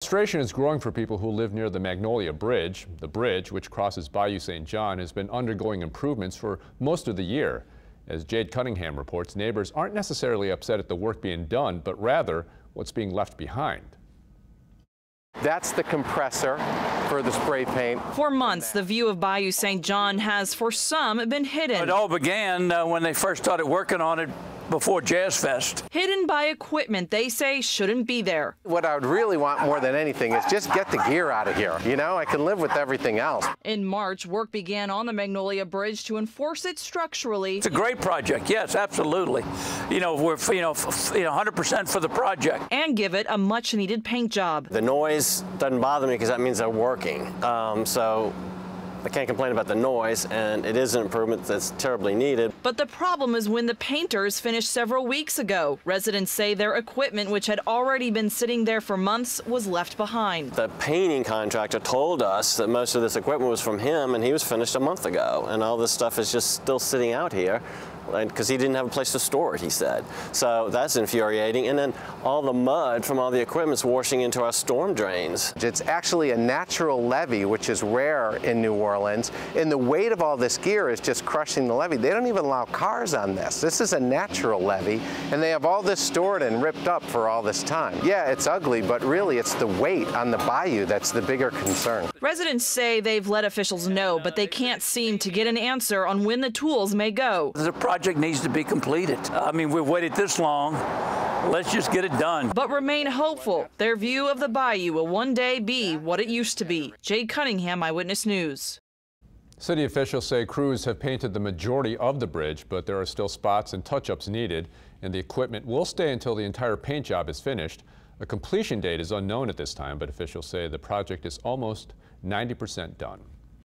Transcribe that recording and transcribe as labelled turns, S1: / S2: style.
S1: Frustration is growing for people who live near the Magnolia Bridge. The bridge, which crosses Bayou St. John, has been undergoing improvements for most of the year. As Jade Cunningham reports, neighbors aren't necessarily upset at the work being done, but rather what's being left behind.
S2: That's the compressor for the spray paint.
S3: For months, the view of Bayou St. John has, for some, been hidden.
S4: It all began when they first started working on it before Jazz Fest.
S3: Hidden by equipment they say shouldn't be there.
S2: What I would really want more than anything is just get the gear out of here. You know, I can live with everything else.
S3: In March, work began on the Magnolia Bridge to enforce it structurally.
S4: It's a great project, yes, absolutely. You know, we're 100% for the project.
S3: And give it a much-needed paint job.
S5: The noise doesn't bother me because that means they're working. So I can't complain about the noise, and it is an improvement that's terribly needed.
S3: But the problem is when the painters finished several weeks ago. Residents say their equipment, which had already been sitting there for months, was left behind.
S5: The painting contractor told us that most of this equipment was from him, and he was finished a month ago. And all this stuff is just still sitting out here because he didn't have a place to store it, he said. So that's infuriating. And then all the mud from all the equipment's washing into our storm drains.
S2: It's actually a natural levee, which is rare in New Orleans, and the weight of all this gear is just crushing the levee. They don't even allow cars on this. This is a natural levee, and they have all this stored and ripped up for all this time. Yeah, it's ugly, but really it's the weight on the bayou that's the bigger concern.
S3: Residents say they've let officials know, but they can't seem to get an answer on when the tools may go.
S4: The project needs to be completed. I mean, we've waited this long. Let's just get it done.
S3: But remain hopeful. Their view of the bayou will one day be what it used to be. Jade Cunningham, Eyewitness News.
S1: City officials say crews have painted the majority of the bridge, but there are still spots and touch-ups needed, and the equipment will stay until the entire paint job is finished. A completion date is unknown at this time, but officials say the project is almost 90% done.